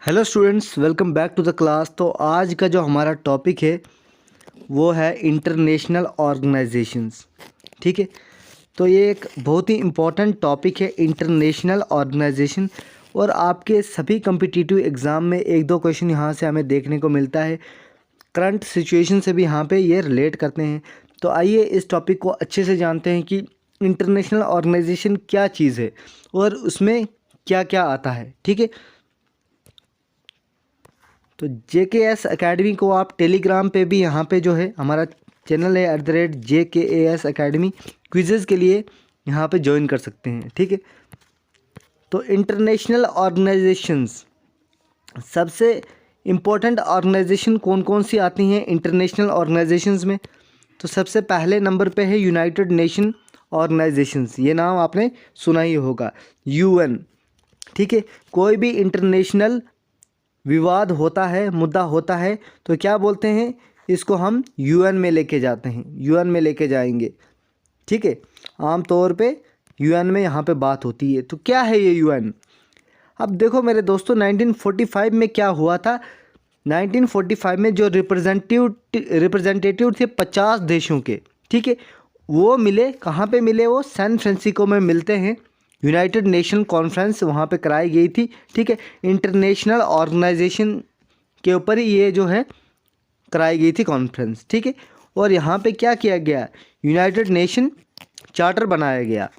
Hello students, welcome back to the class. तो आज का जो हमारा टॉपिक है वो है इंटरनेशनल ऑर्गेनाइजेशंस। ठीक है, तो ये एक बहुत ही इम्पोर्टेंट टॉपिक है इंटरनेशनल ऑर्गेनाइजेशन। और आपके सभी कम्पिटिटिव एग्ज़ाम में एक दो क्वेश्चन यहाँ से हमें देखने को मिलता है, करंट सिचुएशन से भी यहाँ पे ये रिलेट करते हैं। तो आइए इस टॉपिक को अच्छे से जानते हैं कि इंटरनेशनल ऑर्गेनाइजेशन क्या चीज़ है और उसमें क्या क्या आता है। ठीक है, तो JKS अकेडमी को आप टेलीग्राम पे भी यहाँ पे जो है हमारा चैनल है @JKAS अकेडमी, क्विज़ेज़ के लिए यहाँ पे ज्वाइन कर सकते हैं। ठीक है, तो इंटरनेशनल ऑर्गेनाइजेशंस, सबसे इम्पोर्टेंट ऑर्गेनाइजेशन कौन कौन सी आती हैं इंटरनेशनल ऑर्गेनाइजेशंस में। तो सबसे पहले नंबर पे है यूनाइटेड नेशन ऑर्गेनाइजेशंस। ये नाम आपने सुना ही होगा, UN। ठीक है, कोई भी इंटरनेशनल विवाद होता है, मुद्दा होता है, तो क्या बोलते हैं, इसको हम UN में लेके जाते हैं, UN में लेके जाएंगे। ठीक है, आम तौर पे UN में यहाँ पे बात होती है। तो क्या है ये UN? अब देखो मेरे दोस्तों, 1945 में क्या हुआ था। 1945 में जो रिप्रेजेंटेटिव थे 50 देशों के, ठीक है, वो मिले। कहाँ पे मिले? वो सैन फ्रांसिस्को में मिलते हैं। यूनाइटेड नेशन कॉन्फ्रेंस वहाँ पे कराई गई थी। ठीक है, इंटरनेशनल ऑर्गेनाइजेशन के ऊपर ही ये जो है कराई गई थी कॉन्फ्रेंस। ठीक है, और यहाँ पे क्या किया गया, यूनाइटेड नेशन चार्टर बनाया गया।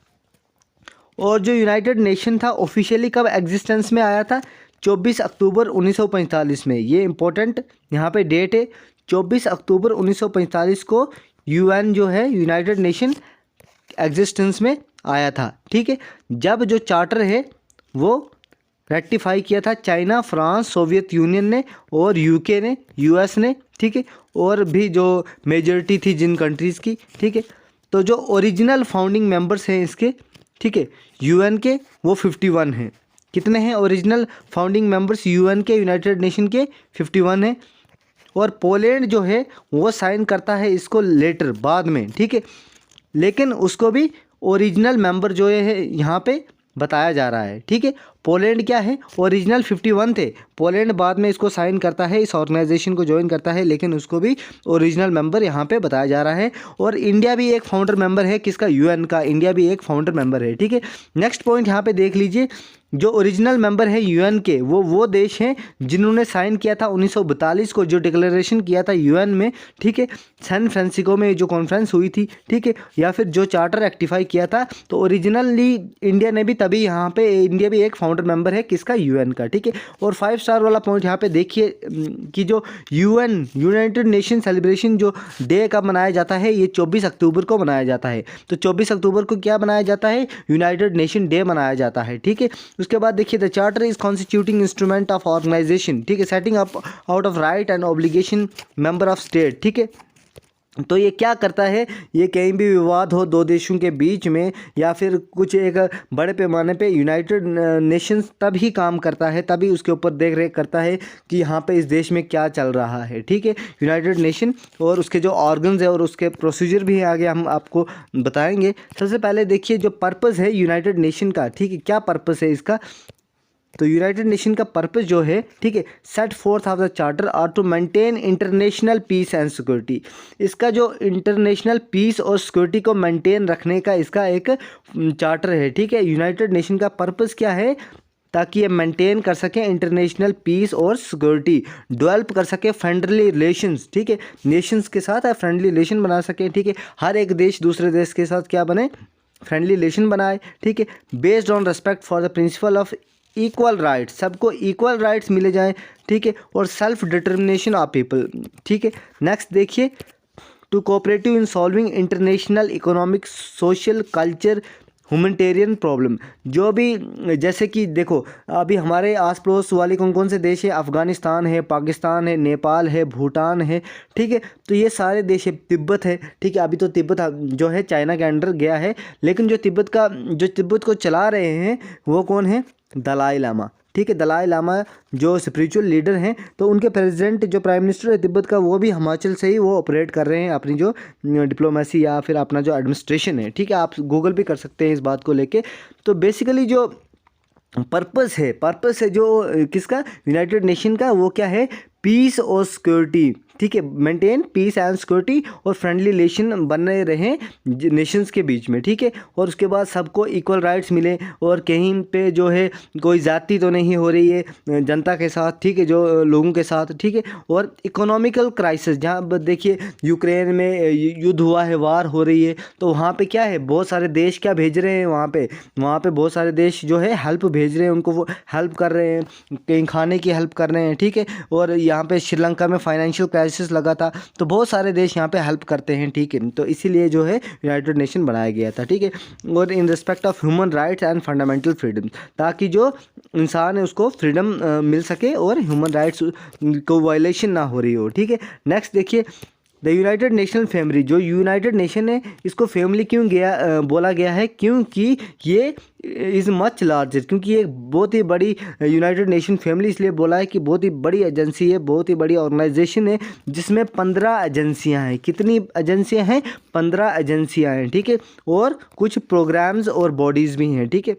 और जो यूनाइटेड नेशन था ऑफिशियली कब एग्जिस्टेंस में आया था? 24 अक्टूबर 1945 में। ये इम्पोर्टेंट यहाँ पे डेट है, 24 अक्टूबर 1945 को UN जो है यूनाइटेड नेशन एग्जिस्टेंस में आया था। ठीक है, जब जो चार्टर है वो रेक्टिफाई किया था चाइना, फ्रांस, सोवियत यूनियन ने और UK ने, US ने। ठीक है, और भी जो मेजॉरिटी थी जिन कंट्रीज़ की। ठीक है, तो जो ओरिजिनल फाउंडिंग मेंबर्स हैं इसके, ठीक है, UN के, वो 51 हैं। कितने हैं ओरिजिनल फाउंडिंग मेंबर्स UN के, यूनाइटेड नेशन के? 51 हैं। और पोलैंड जो है वो साइन करता है इसको लेटर बाद में। ठीक है, लेकिन उसको भी ओरिजिनल मेंबर जो है यहाँ पे बताया जा रहा है। ठीक है, पोलैंड क्या है, ओरिजिनल 51 थे। पोलैंड बाद में इसको साइन करता है, इस ऑर्गेनाइजेशन को ज्वाइन करता है, लेकिन उसको भी ओरिजिनल मेंबर यहाँ पे बताया जा रहा है। और इंडिया भी एक फाउंडर मेंबर है, किसका? UN का। इंडिया भी एक फाउंडर मेंबर है। ठीक है, नेक्स्ट पॉइंट यहाँ पे देख लीजिए, जो ओरिजिनल मेंबर है UN के, वो देश हैं जिन्होंने साइन किया था 1942 को, जो डिक्लेरेशन किया था UN में। ठीक है, सैन फ्रांसिस्को में जो कॉन्फ्रेंस हुई थी। ठीक है, या फिर जो चार्टर रेक्टिफाई किया था, तो ओरिजिनली इंडिया ने भी तभी यहाँ पे, इंडिया भी एक फाउंडर मेंबर है, किसका? UN का। ठीक है, और 5 स्टार वाला पॉइंट यहाँ पे देखिए कि जो UN यूनाइटेड नेशन सेलिब्रेशन जो डे कब मनाया जाता है, ये 24 अक्टूबर को मनाया जाता है। तो 24 अक्टूबर को क्या मनाया जाता है? यूनाइटेड नेशन डे मनाया जाता है। ठीक है, उसके बाद देखिए, the charter is constituting instrument of organisation. ठीक है, setting up out of right and obligation member of state. ठीक है, तो ये क्या करता है, ये कहीं भी विवाद हो दो देशों के बीच में, या फिर कुछ एक बड़े पैमाने पे, यूनाइटेड नेशंस तभी काम करता है, तभी उसके ऊपर देख रेख करता है कि यहाँ पे इस देश में क्या चल रहा है। ठीक है, यूनाइटेड नेशन और उसके जो ऑर्गन्स है और उसके प्रोसीजर भी आगे हम आपको बताएंगे। सबसे पहले देखिए जो पर्पज़ है यूनाइटेड नेशन का। ठीक है, क्या पर्पज़ है इसका? तो यूनाइटेड नेशन का पर्पस जो है, ठीक है, set forth of the charter are to maintain international peace and security. इसका जो इंटरनेशनल पीस और सिक्योरिटी को मेंटेन रखने का इसका एक चार्टर है। ठीक है, यूनाइटेड नेशन का पर्पस क्या है? ताकि ये मेंटेन कर सके इंटरनेशनल पीस और सिक्योरिटी, डेवलप कर सके फ्रेंडली रिलेशंस। ठीक है, नेशंस के साथ फ्रेंडली रिलेशन बना सके। ठीक है, हर एक देश दूसरे देश के साथ क्या बने? फ्रेंडली रिलेशन बनाए। ठीक है, based on respect for the principle of equal rights, सबको इक्वल राइट्स मिले जाएं। ठीक है, और सेल्फ डिटर्मिनेशन ऑफ पीपल। ठीक है, नेक्स्ट देखिए, to cooperative in solving international economic, social, culture, humanitarian problem. जो भी, जैसे कि देखो अभी हमारे आस पड़ोस वाले कौन कौन से देश है? अफ़गानिस्तान है, पाकिस्तान है, नेपाल है, भूटान है। ठीक है, तो ये सारे देश है, तिब्बत है। ठीक है, अभी तो तिब्बत जो है चाइना के अंडर गया है, लेकिन जो तिब्बत को चला रहे हैं वो कौन है? दलाई लामा। ठीक है, दलाई लामा जो स्पिरिचुअल लीडर हैं, तो उनके प्रेसिडेंट जो प्राइम मिनिस्टर है तिब्बत का, वो भी हिमाचल से ही वो ऑपरेट कर रहे हैं अपनी जो डिप्लोमेसी या फिर अपना जो एडमिनिस्ट्रेशन है। ठीक है, आप गूगल भी कर सकते हैं इस बात को लेके। तो बेसिकली जो पर्पस है जो किसका, यूनाइटेड नेशन का, वो क्या है, पीस और सिक्योरिटी, ठीक है, मेंटेन पीस एंड सिक्योरिटी और फ्रेंडली रिलेशन बने रहें नेशंस के बीच में, ठीक है। और उसके बाद सबको इक्वल राइट्स मिले और कहीं पे जो है कोई जाति तो नहीं हो रही है जनता के साथ, ठीक है, जो लोगों के साथ, ठीक है। और इकोनॉमिकल क्राइसिस, जहाँ देखिए यूक्रेन में युद्ध हुआ है, वार हो रही है, तो वहाँ पे क्या है, बहुत सारे देश क्या भेज रहे हैं वहाँ पे बहुत सारे देश जो है हेल्प भेज रहे हैं, उनको वो हेल्प कर रहे हैं, कहीं खाने की हेल्प कर रहे हैं, ठीक है। और यहाँ पे श्रीलंका में फाइनेंशियल क्राइसिस लगा था, तो बहुत सारे देश यहाँ पे हेल्प करते हैं, ठीक है। तो इसीलिए जो है यूनाइटेड नेशन बनाया गया था, ठीक है। और in respect of human rights and fundamental freedom, ताकि जो इंसान है उसको फ्रीडम मिल सके और ह्यूमन राइट्स को वायलेशन ना हो रही हो, ठीक है। नेक्स्ट देखिए, द यूनाइटेड नेशन फैमिली, जो यूनाइटेड नेशन है इसको फैमिली क्यों बोला गया है, क्योंकि ये इज़ मच लार्जर, क्योंकि ये बहुत ही बड़ी यूनाइटेड नेशन फैमिली इसलिए बोला है कि बहुत ही बड़ी एजेंसी है, बहुत ही बड़ी ऑर्गेनाइजेशन है, जिसमें 15 एजेंसियां हैं। कितनी एजेंसियां हैं, 15 एजेंसियां हैं, ठीक है। और कुछ प्रोग्राम्स और बॉडीज़ भी हैं, ठीक है।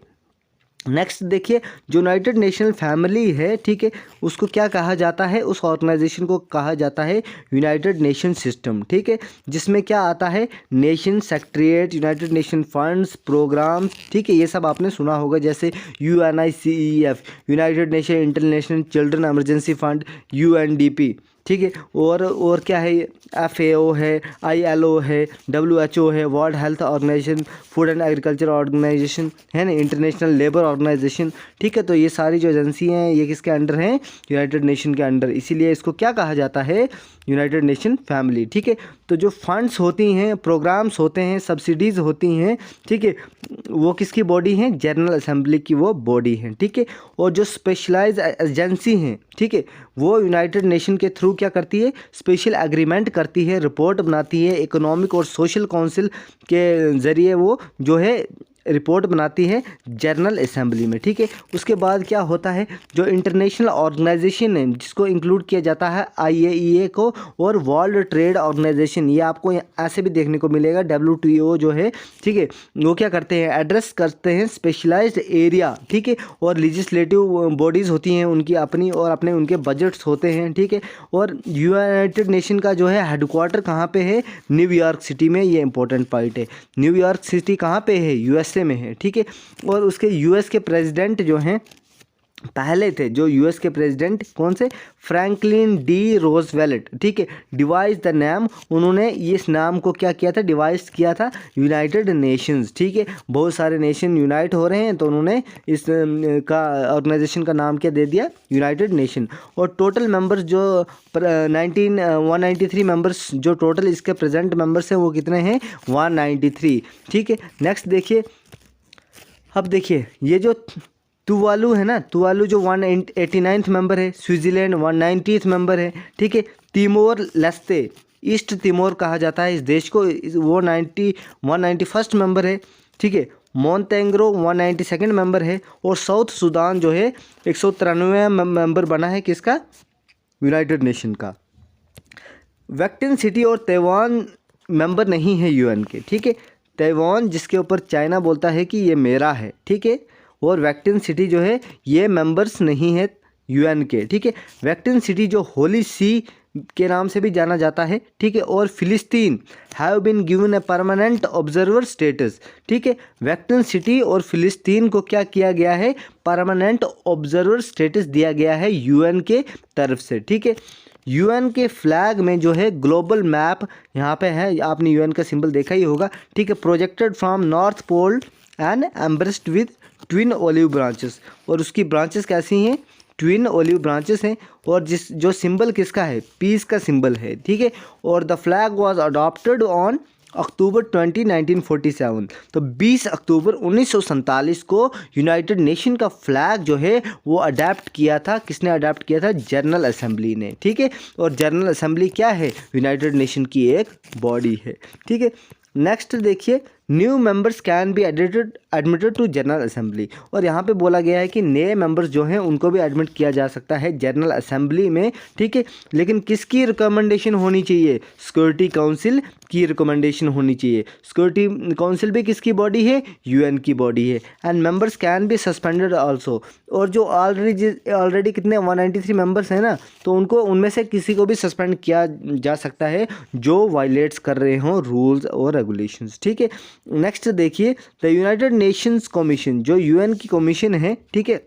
नेक्स्ट देखिए, जो यूनाइटेड नेशनल फैमिली है, ठीक है, उसको क्या कहा जाता है, उस ऑर्गेनाइजेशन को कहा जाता है यूनाइटेड नेशन सिस्टम, ठीक है, जिसमें क्या आता है, nation secretariat, united nation funds, programme, ठीक है, ये सब आपने सुना होगा, जैसे UNICEF, united nation international children emergency fund, UNDP, ठीक है। और क्या है, FAO है, ILO है, WHO है, world health organisation, food and agriculture organisation है ना, इंटरनेशनल लेबर ऑर्गेनाइजेशन, ठीक है। तो ये सारी जो एजेंसी हैं ये किसके अंडर हैं, यूनाइटेड नेशन के अंडर, इसीलिए इसको क्या कहा जाता है, यूनाइटेड नेशन फैमिली, ठीक है। तो जो फंड्स होती हैं, प्रोग्राम्स होते हैं, सब्सिडीज़ होती हैं, ठीक है, वो किसकी बॉडी हैं, जनरल असेंबली की वो बॉडी हैं, ठीक है। और जो स्पेशलाइज एजेंसी हैं, ठीक है, वो यूनाइटेड नेशन के थ्रू क्या करती है, स्पेशल एग्रीमेंट करती है, रिपोर्ट बनाती है, इकोनॉमिक और सोशल काउंसिल के ज़रिए वो जो है रिपोर्ट बनाती है जनरल असेंबली में, ठीक है। उसके बाद क्या होता है, जो इंटरनेशनल ऑर्गेनाइजेशन है जिसको इंक्लूड किया जाता है IAEA को और वर्ल्ड ट्रेड ऑर्गेनाइजेशन, ये आपको ऐसे भी देखने को मिलेगा, WTO जो है, ठीक है, वो क्या करते हैं, एड्रेस करते हैं स्पेशलाइज्ड एरिया, ठीक है। और लेजिस्लेटिव बॉडीज़ होती हैं उनकी अपनी, और अपने उनके बजट्स होते हैं, ठीक है। और यूनाइटेड नेशन का जो है हेडक्वार्टर कहाँ पे है, न्यूयॉर्क सिटी में, ये इंपॉर्टेंट पॉइंट है। न्यूयॉर्क सिटी कहाँ पे है, USA में है, ठीक है। और उसके US के प्रेसिडेंट जो हैं, पहले थे जो US के प्रेसिडेंट, कौन से, फ्रैंकलिन डी रोजवेल्ट, ठीक है, डिवाइस द नेम, उन्होंने इस नाम को क्या किया था, डिवाइस किया था यूनाइटेड नेशंस, ठीक है। बहुत सारे नेशन यूनाइट हो रहे हैं, तो उन्होंने इस का ऑर्गेनाइजेशन का नाम क्या दे दिया, यूनाइटेड नेशन। और टोटल मेंबर्स जो 193 मेंबर्स जो टोटल इसके प्रेजेंट मेंबर्स हैं वो कितने हैं, 193, ठीक है। नेक्स्ट देखिए, अब देखिए ये जो तुवालू है ना, तुवालू जो 189th मेंबर है, स्विट्ज़रलैंड 190th मेंबर है, ठीक है। तिमोर लेस्ते, ईस्ट तिमोर कहा जाता है इस देश को, वो 191st मेंबर है, ठीक है। मोंटेग्रो 192nd मेंबर है। और साउथ सूडान जो है 193 मेंबर बना है किसका, यूनाइटेड नेशन का। वैटिकन सिटी और ताइवान मेंबर नहीं है UN के, ठीक है। ताइवान जिसके ऊपर चाइना बोलता है कि ये मेरा है, ठीक है। और वैटिकन सिटी जो है ये मेंबर्स नहीं है UN के, ठीक है। वैटिकन सिटी जो होली सी के नाम से भी जाना जाता है, ठीक है। और फिलिस्तीन have been given a permanent observer status, ठीक है। वैटिकन सिटी और फिलिस्तीन को क्या किया गया है, परमानेंट ऑब्जर्वर स्टेटस दिया गया है UN के तरफ से, ठीक है। UN के फ्लैग में जो है ग्लोबल मैप यहाँ पे है, आपने UN का सिंबल देखा ही होगा, ठीक है। Projected from north pole and embraced with twin olive branches, और उसकी ब्रांचेस कैसी हैं, ट्विन ओलिव ब्रांचेस हैं। और जो सिंबल किसका है, पीस का सिंबल है, ठीक है। और the flag was adopted on October 20, 1947, तो 20 अक्टूबर 1947 को यूनाइटेड नेशन का फ्लैग जो है वो अडेप्ट किया था, किसने अडेप्ट किया था, जनरल असेंबली ने, ठीक है। और जनरल असेंबली क्या है, यूनाइटेड नेशन की एक बॉडी है, ठीक है। नेक्स्ट देखिए, new members can be admitted to general assembly. और यहाँ पे बोला गया है कि नए मेंबर्स जो हैं उनको भी एडमिट किया जा सकता है जनरल असेंबली में, ठीक है। लेकिन किसकी रिकमेंडेशन होनी चाहिए? सिक्योरिटी काउंसिल की रिकमेंडेशन होनी चाहिए। सिक्योरिटी काउंसिल भी किसकी बॉडी है? यूएन की बॉडी है। And members can be suspended also. और जो ऑलरेडी कितने 193 मेंबर्स हैं ना, तो उनको उनमें से किसी को भी सस्पेंड किया जा सकता है जो वायलेट्स कर रहे हों रूल्स और रेगुलेशंस, ठीक है। नेक्स्ट देखिए, द यूनाइटेड नेशंस कमीशन, जो यूएन की कमीशन है, ठीक है,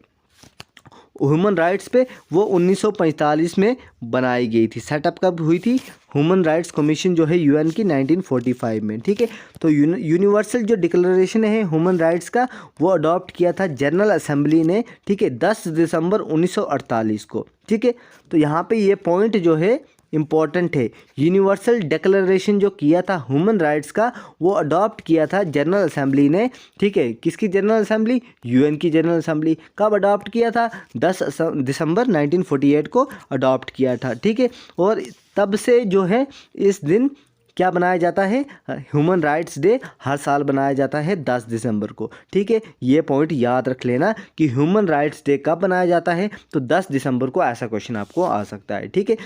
ह्यूमन राइट्स पे, वो 1945 में बनाई गई थी। सेटअप कब हुई थी? ह्यूमन राइट्स कमीशन जो है यूएन की 1945 में, ठीक है। तो यूनिवर्सल जो डिक्लेरेशन है ह्यूमन राइट्स का, वो अडॉप्ट किया था जनरल असेंबली ने, ठीक है, 10 दिसंबर 1948 को, ठीक है। तो यहाँ पे ये पॉइंट जो है इम्पॉर्टेंट है। यूनिवर्सल डिक्लेरेशन जो किया था ह्यूमन राइट्स का, वो अडॉप्ट किया था जनरल असेंबली ने, ठीक है। किसकी जनरल असेंबली? यूएन की जनरल असेंबली। कब अडॉप्ट किया था? 10 दिसंबर 1948 को अडॉप्ट किया था, ठीक है। और तब से जो है इस दिन क्या बनाया जाता है? ह्यूमन राइट्स डे हर साल बनाया जाता है 10 दिसंबर को, ठीक है। ये पॉइंट याद रख लेना कि ह्यूमन राइट्स डे कब बनाया जाता है, तो 10 दिसंबर को। ऐसा क्वेश्चन आपको आ सकता है, ठीक है।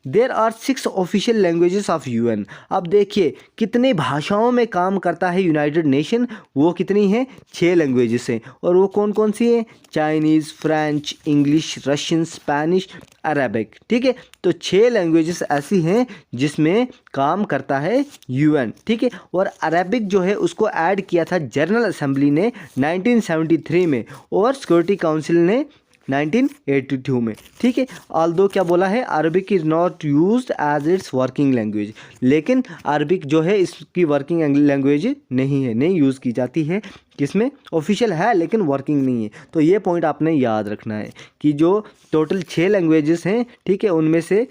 There are 6 official languages of UN. अब देखिए कितने भाषाओं में काम करता है यूनाइटेड नेशन, वो कितनी हैं? 6 लैंग्वेजेस हैं। और वो कौन कौन सी हैं? Chinese, French, English, Russian, Spanish, Arabic, ठीक है। तो 6 लैंग्वेजेस ऐसी हैं जिसमें काम करता है यूएन, ठीक है। और अरेबिक जो है उसको ऐड किया था जनरल असेंबली ने 1973 में, और सिक्योरिटी काउंसिल ने 1982 में, ठीक है। ऑल्दो क्या बोला है? Arabic is not used as its working language. लेकिन अरबिक जो है इसकी वर्किंग लैंग्वेज नहीं है, नहीं यूज़ की जाती है। किसमें? ऑफिशियल है लेकिन वर्किंग नहीं है। तो ये पॉइंट आपने याद रखना है कि जो टोटल 6 लैंग्वेजेस हैं, ठीक है, उनमें से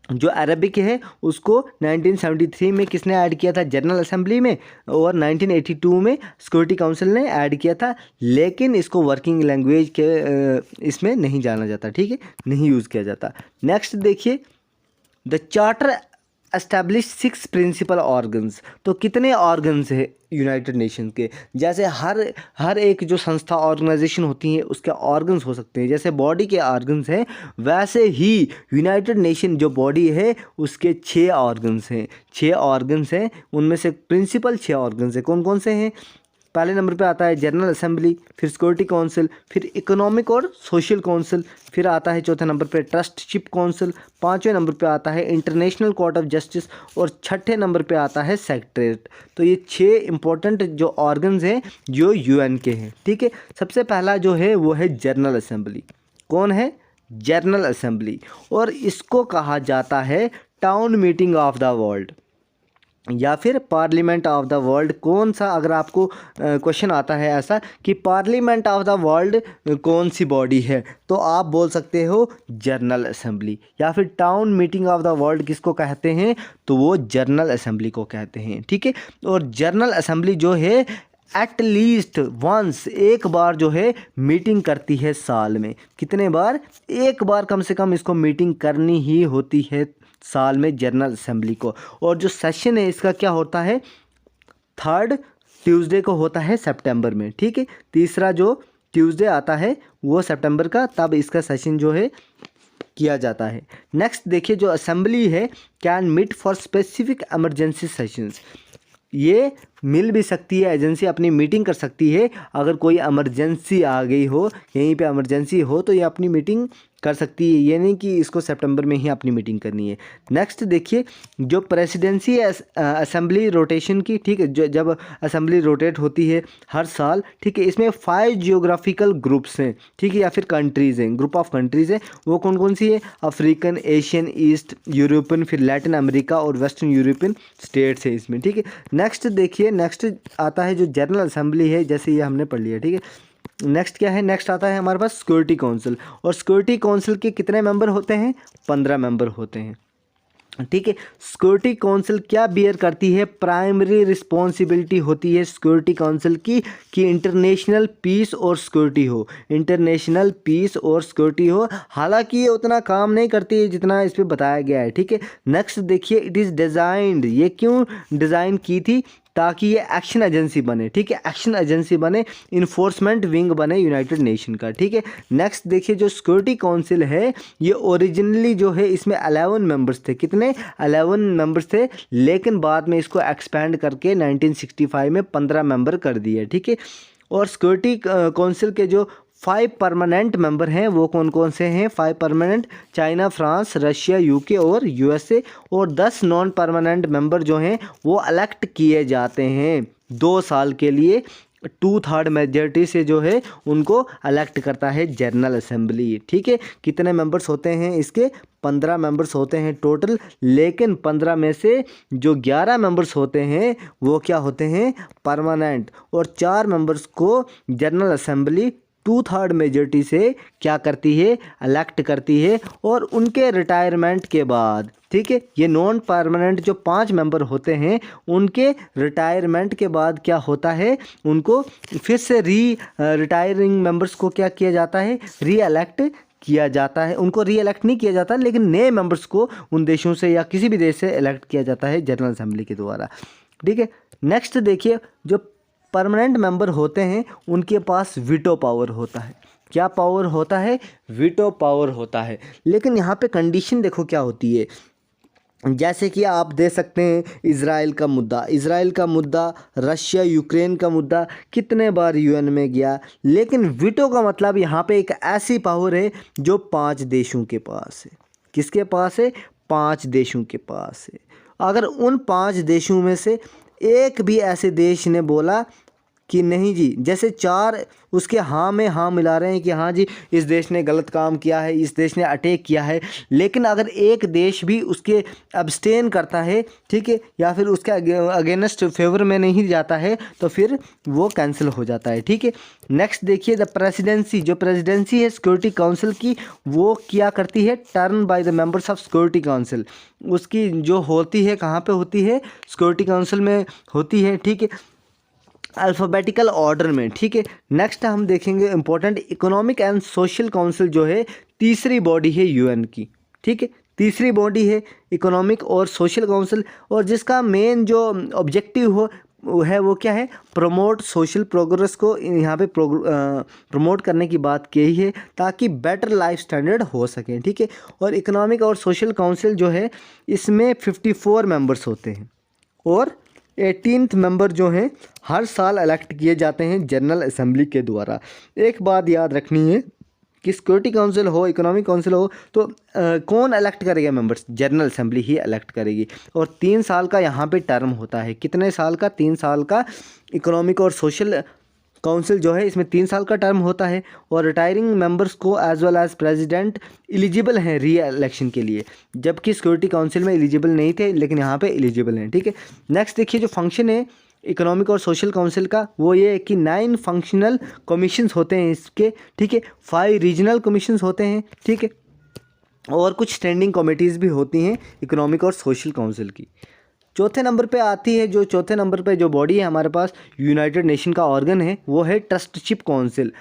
जो अरबिक है उसको 1973 में किसने ऐड किया था? जनरल असेंबली में। और 1982 में सिक्योरिटी काउंसिल ने ऐड किया था। लेकिन इसको वर्किंग लैंग्वेज के इसमें नहीं जाना जाता, ठीक है, नहीं यूज़ किया जाता। नेक्स्ट देखिए, the charter establish 6 principal organs. तो कितने ऑर्गन्स है यूनाइटेड नेशन के? जैसे हर एक जो संस्था ऑर्गेनाइजेशन होती है उसके ऑर्गन्स हो सकते हैं। जैसे बॉडी के ऑर्गन्स हैं, वैसे ही यूनाइटेड नेशन जो बॉडी है उसके 6 ऑर्गन्स हैं। 6 ऑर्गन्स हैं, उनमें से प्रिंसिपल 6 ऑर्गन्स हैं। कौन कौन से हैं? पहले नंबर पे आता है जनरल असेंबली, फिर सिक्योरिटी काउंसिल, फिर इकोनॉमिक और सोशल काउंसिल, फिर आता है चौथे नंबर पे ट्रस्टशिप काउंसिल, 5वें नंबर पे आता है इंटरनेशनल कोर्ट ऑफ जस्टिस, और 6ठे नंबर पे आता है सेक्रेटरीट। तो ये 6 इंपॉर्टेंट जो ऑर्गन्स हैं जो यूएन के हैं, ठीक है। सबसे पहला जो है वो है जनरल असेंबली। कौन है? General assembly. और इसको कहा जाता है town meeting of the world या फिर पार्लियामेंट ऑफ द वर्ल्ड। कौन सा, अगर आपको क्वेश्चन आता है ऐसा कि पार्लियामेंट ऑफ द वर्ल्ड कौन सी बॉडी है, तो आप बोल सकते हो जनरल असेंबली। या फिर town meeting of the world किसको कहते हैं? तो वो जनरल असेंबली को कहते हैं, ठीक है। और जनरल असेंबली जो है एट लीस्ट वंस, एक बार जो है मीटिंग करती है साल में। कितने बार? एक बार कम से कम इसको मीटिंग करनी ही होती है साल में जनरल असेंबली को। और जो सेशन है इसका क्या होता है? 3rd ट्यूसडे को होता है सितंबर में, ठीक है। तीसरा जो ट्यूसडे आता है वो सितंबर का, तब इसका सेशन जो है किया जाता है। नेक्स्ट देखिए, जो असेंबली है can meet for specific emergency sessions. ये मिल भी सकती है, एजेंसी अपनी मीटिंग कर सकती है। अगर कोई इमरजेंसी आ गई हो, यहीं पे इमरजेंसी हो, तो ये अपनी मीटिंग कर सकती है। ये नहीं कि इसको सितंबर में ही अपनी मीटिंग करनी है। नेक्स्ट देखिए, जो प्रेसिडेंसी असेंबली रोटेशन की, ठीक है, जो जब असेंबली रोटेट होती है हर साल, ठीक है, इसमें 5 जियोग्राफिकल ग्रुप्स हैं, ठीक है, या फिर कंट्रीज़ हैं, ग्रुप ऑफ कंट्रीज़ हैं। वो कौन कौन सी है? अफ्रीकन, एशियन, ईस्ट यूरोपियन, फिर लैटिन अमेरिका और वेस्टर्न यूरोपियन स्टेट्स है इसमें, ठीक है। नेक्स्ट देखिए, नेक्स्ट आता है जो जनरल असेंबली है, जैसे ये हमने पढ़ लिया, ठीक है। नेक्स्ट क्या है? नेक्स्ट आता है हमारे पास सिक्योरिटी काउंसिल। और सिक्योरिटी काउंसिल के कितने मेंबर होते हैं? 15 मेंबर होते हैं, ठीक है। सिक्योरिटी काउंसिल क्या बियर करती है? प्राइमरी रिस्पॉन्सिबिलिटी होती है सिक्योरिटी काउंसिल की कि इंटरनेशनल पीस और सिक्योरिटी हो, इंटरनेशनल पीस और सिक्योरिटी हो। हालांकि ये उतना काम नहीं करती है जितना इस पर बताया गया है, ठीक है। नेक्स्ट देखिए, इट इज़ डिज़ाइंड। ये क्यों डिज़ाइन की थी? ताकि ये एक्शन एजेंसी बने, ठीक है, एक्शन एजेंसी बने, इन्फोर्समेंट विंग बने यूनाइटेड नेशन का, ठीक है। नेक्स्ट देखिए जो सिक्योरिटी काउंसिल है ये ओरिजिनली जो है इसमें 11 मेंबर्स थे, कितने 11 मेंबर्स थे, लेकिन बाद में इसको एक्सपैंड करके 1965 में 15 मेंबर कर दिए, ठीक है। और सिक्योरिटी काउंसिल के जो 5 परमानेंट मेंबर हैं वो कौन कौन से हैं, 5 permanent, China, France, Russia, UK और यूएसए, और 10 नॉन परमानेंट मेंबर जो हैं वो इलेक्ट किए जाते हैं 2 साल के लिए, 2/3 मेजॉरिटी से जो है उनको इलेक्ट करता है जनरल असेंबली, ठीक है। कितने मेंबर्स होते हैं इसके, 15 मेंबर्स होते हैं टोटल, लेकिन 15 में से जो 11 मेंबर्स होते हैं वो क्या होते हैं, परमानेंट, और 4 मेंबर्स को जनरल असेंबली 2/3 मेजॉरिटी से क्या करती है, इलेक्ट करती है। और उनके रिटायरमेंट के बाद, ठीक है, ये नॉन परमानेंट जो 5 मेंबर होते हैं उनके रिटायरमेंट के बाद क्या होता है, उनको फिर से रिटायरिंग मेंबर्स को क्या किया जाता है, री इलेक्ट किया जाता है। उनको री इलेक्ट नहीं किया जाता, लेकिन नए मेंबर्स को उन देशों से या किसी भी देश से इलेक्ट किया जाता है जनरल असेंबली के द्वारा, ठीक है। नेक्स्ट देखिए जो परमानेंट मेंबर होते हैं उनके पास वीटो पावर होता है, क्या पावर होता है, वीटो पावर होता है। लेकिन यहाँ पे कंडीशन देखो क्या होती है, जैसे कि आप दे सकते हैं इज़राइल का मुद्दा, रशिया यूक्रेन का मुद्दा कितने बार यूएन में गया, लेकिन वीटो का मतलब यहाँ पे एक ऐसी पावर है जो 5 देशों के पास है। किसके पास है, 5 देशों के पास है। अगर उन 5 देशों में से एक भी ऐसे देश ने बोला कि नहीं जी, जैसे 4 उसके हाँ में हाँ मिला रहे हैं कि हाँ जी इस देश ने गलत काम किया है, इस देश ने अटैक किया है, लेकिन अगर एक देश भी उसके अब्सटेन करता है, ठीक है, या फिर उसके अगेंस्ट फेवर में नहीं जाता है तो फिर वो कैंसिल हो जाता है, ठीक है। नेक्स्ट देखिए द प्रेसिडेंसी, जो प्रेसिडेंसी है सिक्योरिटी काउंसिल की वो क्या करती है, turn by the members of security council, उसकी जो होती है कहाँ पे होती है, सिक्योरिटी काउंसिल में होती है, ठीक है, अल्फ़ाबेटिकल ऑर्डर में, ठीक है। नेक्स्ट हम देखेंगे important economic and social council जो है तीसरी बॉडी है यूएन की, ठीक है, तीसरी बॉडी है इकोनॉमिक और सोशल काउंसिल, और जिसका मेन जो ऑब्जेक्टिव है वो क्या है, प्रमोट सोशल प्रोग्रेस को यहाँ पे प्रमोट करने की बात की है ताकि बेटर लाइफ स्टैंडर्ड हो सके, ठीक है। और इकोनॉमिक और सोशल काउंसिल जो है इसमें 54 मेंबर्स होते हैं और 18th मेंबर जो हैं हर साल इलेक्ट किए जाते हैं जनरल असेंबली के द्वारा। एक बात याद रखनी है कि सिक्योरिटी काउंसिल हो, इकोनॉमिक काउंसिल हो, तो कौन इलेक्ट करेगा मेंबर्स, जनरल असेंबली ही इलेक्ट करेगी। और 3 साल का यहाँ पे टर्म होता है, कितने साल का, 3 साल का इकोनॉमिक और सोशल काउंसिल जो है इसमें 3 साल का टर्म होता है। और रिटायरिंग मेंबर्स को as well as president eligible हैं री इलेक्शन के लिए, जबकि सिक्योरिटी काउंसिल में एलिजिबल नहीं थे लेकिन यहाँ पे एलिजिबल हैं, ठीक है। नेक्स्ट देखिए जो फंक्शन है इकोनॉमिक और सोशल काउंसिल का वो ये है कि 9 फंक्शनल कमीशंस होते हैं इसके, ठीक है, 5 रीजनल कमीशंस होते हैं, ठीक है, और कुछ स्टैंडिंग कमेटीज़ भी होती हैं इकोनॉमिक और सोशल काउंसिल की। चौथे नंबर पे आती है, जो चौथे नंबर पे जो बॉडी है हमारे पास यूनाइटेड नेशन का ऑर्गन है वो है ट्रस्टशिप काउंसिल।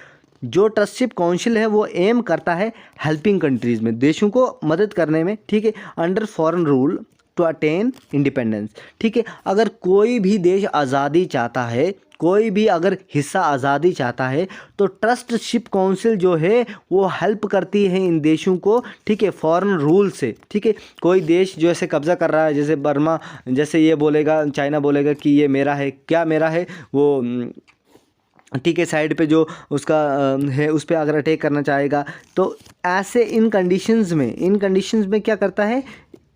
जो ट्रस्टशिप काउंसिल है वो एम करता है हेल्पिंग कंट्रीज़ में, देशों को मदद करने में, ठीक है, under foreign rule to attain independence, ठीक है। अगर कोई भी देश आज़ादी चाहता है, कोई भी अगर हिस्सा आज़ादी चाहता है तो ट्रस्टशिप काउंसिल जो है वो हेल्प करती है इन देशों को, ठीक है, फॉरेन रूल से, ठीक है। कोई देश जो ऐसे कब्ज़ा कर रहा है, जैसे बर्मा, जैसे ये बोलेगा, चाइना बोलेगा कि ये मेरा है, क्या मेरा है वो, ठीक है, साइड पे जो उसका है उस पर अगर अटैक करना चाहेगा तो ऐसे इन कंडीशंस में क्या करता है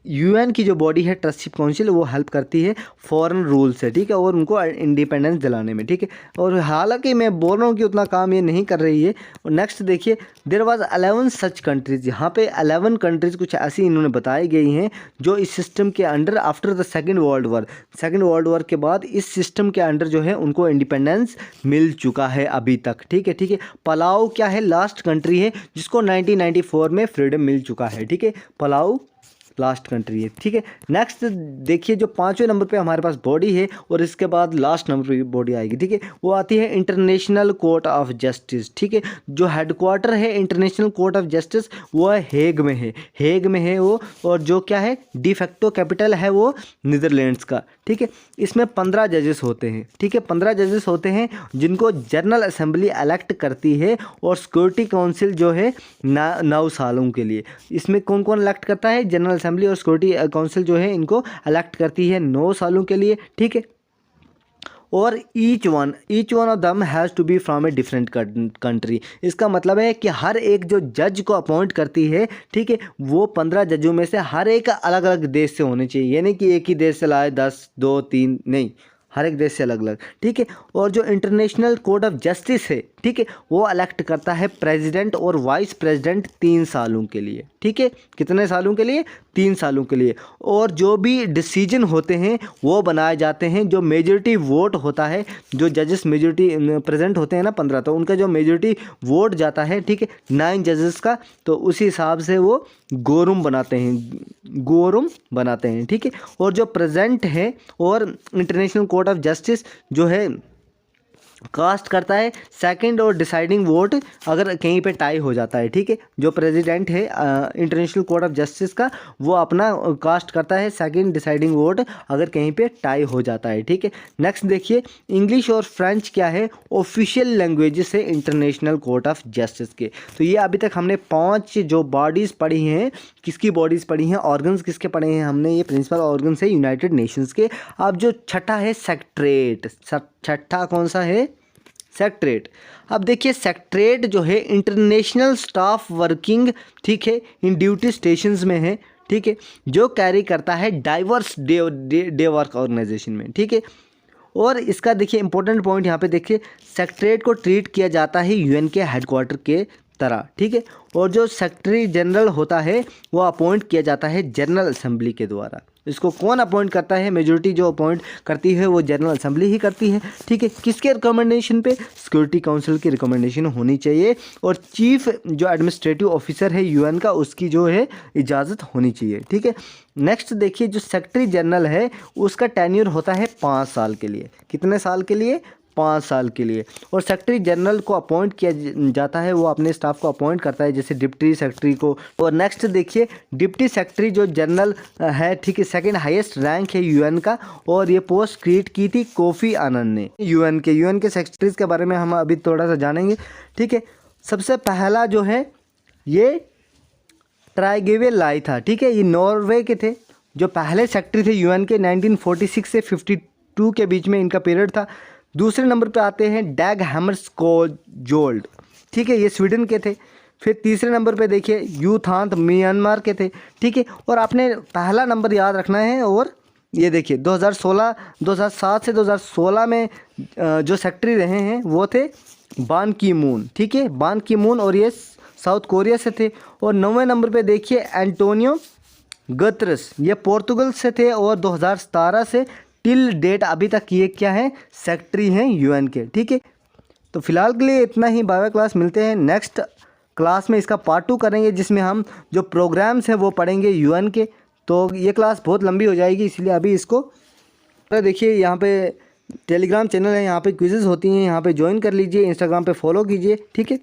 यूएन की जो बॉडी है ट्रस्टशिप काउंसिल वो हेल्प करती है फॉरेन रूल से, ठीक है, और उनको इंडिपेंडेंस दिलाने में, ठीक है। और हालांकि मैं बोल रहा हूँ कि उतना काम ये नहीं कर रही है। और नेक्स्ट देखिए देयर वाज 11 सच कंट्रीज़, यहाँ पे 11 कंट्रीज़ कुछ ऐसी इन्होंने बताई गई हैं जो इस सिस्टम के under after the second world war के बाद इस सिस्टम के अंडर जो है उनको इंडिपेंडेंस मिल चुका है अभी तक, ठीक है, ठीक है। पलाऊ क्या है, लास्ट कंट्री है जिसको 1994 में फ्रीडम मिल चुका है, ठीक है, पलाऊ लास्ट कंट्री है, ठीक है। नेक्स्ट देखिए जो 5वें नंबर पे हमारे पास बॉडी है और इसके बाद लास्ट नंबर पे बॉडी आएगी, ठीक है, वो आती है इंटरनेशनल कोर्ट ऑफ जस्टिस, ठीक है। जो हेडक्वार्टर है इंटरनेशनल कोर्ट ऑफ जस्टिस वो है हेग में है वो, और जो क्या है डिफेक्टो कैपिटल है वो नीदरलैंड्स का, ठीक है। इसमें 15 जजेस होते हैं, ठीक है, 15 जजेस होते हैं जिनको जनरल असेंबली इलेक्ट करती है, और सिक्योरिटी काउंसिल जो है 9 सालों के लिए। इसमें कौन कौन इलेक्ट करता है? जनरल असेंबली और सिक्योरिटी काउंसिल जो है इनको इलेक्ट करती है 9 सालों के लिए, ठीक है। और each one of them has to be from a different country. इसका मतलब है कि हर एक जो जज को अपॉइंट करती है, ठीक है, वो 15 जजों में से हर एक अलग अलग देश से होने चाहिए। यानी कि एक ही देश से लाए 10, 2, 3 नहीं, हर एक देश से अलग अलग, ठीक है। और जो इंटरनेशनल कोर्ट ऑफ जस्टिस है, ठीक है, वो इलेक्ट करता है प्रेसिडेंट और वाइस प्रेसिडेंट 3 सालों के लिए, ठीक है। कितने सालों के लिए? 3 सालों के लिए। और जो भी डिसीजन होते हैं वो बनाए जाते हैं, जो मेजॉरिटी वोट होता है, जो जजेस मेजॉरिटी प्रेजेंट होते हैं ना 15, तो उनका जो मेजॉरिटी वोट जाता है, ठीक है, 9 जजेस का, तो उसी हिसाब से वो गोरूम बनाते हैं, ठीक है। और जो प्रेजेंट है और इंटरनेशनल कोर्ट ऑफ जस्टिस जो है कास्ट करता है सेकंड और डिसाइडिंग वोट अगर कहीं पे टाई हो जाता है, ठीक है। जो प्रेसिडेंट है इंटरनेशनल कोर्ट ऑफ जस्टिस का, वो अपना कास्ट करता है सेकंड डिसाइडिंग वोट अगर कहीं पे टाई हो जाता है, ठीक है। नेक्स्ट देखिए, इंग्लिश और फ्रेंच क्या है? ऑफिशियल लैंग्वेजेस है इंटरनेशनल कोर्ट ऑफ जस्टिस के। तो ये अभी तक हमने 5 जो बॉडीज़ पढ़ी हैं, किसकी बॉडीज़ पढ़ी हैं, ऑर्गन्स किसके पढ़े हैं हमने? ये प्रिंसिपल ऑर्गन्स है यूनाइटेड नेशंस के। अब जो छठा है सेक्रेटरीट, छठा कौन सा है? सेक्रेटरीट। अब देखिए सेक्रेटरीट जो है इंटरनेशनल स्टाफ वर्किंग, ठीक है, इन ड्यूटी स्टेशंस में है, ठीक है, जो कैरी करता है डाइवर्स डे वर्क ऑर्गेनाइजेशन में, ठीक है। और इसका देखिए इंपॉर्टेंट पॉइंट यहाँ पे देखिए, सेक्रेटरीट को ट्रीट किया जाता है यूएन के हेडक्वार्टर के तरह, ठीक है। और जो सेक्रेटरी जनरल होता है वो अपॉइंट किया जाता है जनरल असेंबली के द्वारा। इसको कौन अपॉइंट करता है? मेजॉरिटी जो अपॉइंट करती है वो जनरल असेंबली ही करती है, ठीक है। किसके रिकमेंडेशन पे? सिक्योरिटी काउंसिल की रिकमेंडेशन होनी चाहिए, और चीफ जो एडमिनिस्ट्रेटिव ऑफिसर है यूएन का, उसकी जो है इजाज़त होनी चाहिए, ठीक है। नेक्स्ट देखिए, जो सेक्रेटरी जनरल है उसका टेन्योर होता है 5 साल के लिए। कितने साल के लिए? 5 साल के लिए। और सेक्रेटरी जनरल को अपॉइंट किया जाता है, वो अपने स्टाफ को अपॉइंट करता है, जैसे डिप्टी सेक्रेटरी को। और नेक्स्ट देखिए, डिप्टी सेक्रेटरी जो जनरल है, ठीक है, सेकंड हाईएस्ट रैंक है यूएन का, और ये पोस्ट क्रिएट की थी कोफी आनंद ने। यूएन के सेक्रेटरीज के बारे में हम अभी थोड़ा सा जानेंगे, ठीक है। सबसे पहला जो है ये ट्राइगेवे लाई था, ठीक है, ये नॉर्वे के थे, जो पहले सेक्रेटरी थे यूएन के। 1946 से 52 के बीच में इनका पीरियड था। दूसरे नंबर पे आते हैं डैग हैमरस्कोल्ड, ठीक है, ये स्वीडन के थे। फिर तीसरे नंबर पे देखिए यू थांत म्यांमार के थे, ठीक है। और आपने पहला नंबर याद रखना है। और ये देखिए 2007 से 2016 में जो सेक्रेटरी रहे हैं वो थे बान की मून, ठीक है, बान की मून, और ये साउथ कोरिया से थे। और 9वें नंबर पे देखिए एंटोनियो गुतेरेस, ये पोर्तुगल से थे, और 2017 से टिल डेट अभी तक ये क्या है? सेक्रेटरी हैं यूएन के, ठीक है। तो फिलहाल के लिए इतना ही। बाय बाय क्लास, मिलते हैं नेक्स्ट क्लास में। इसका पार्ट 2 करेंगे, जिसमें हम जो प्रोग्राम्स हैं वो पढ़ेंगे यूएन के। तो ये क्लास बहुत लंबी हो जाएगी, इसलिए अभी इसको देखिए। यहाँ पे टेलीग्राम चैनल है, यहाँ पे क्विज़ेस होती हैं, यहाँ पे ज्वाइन कर लीजिए, इंस्टाग्राम पे फॉलो कीजिए, ठीक है।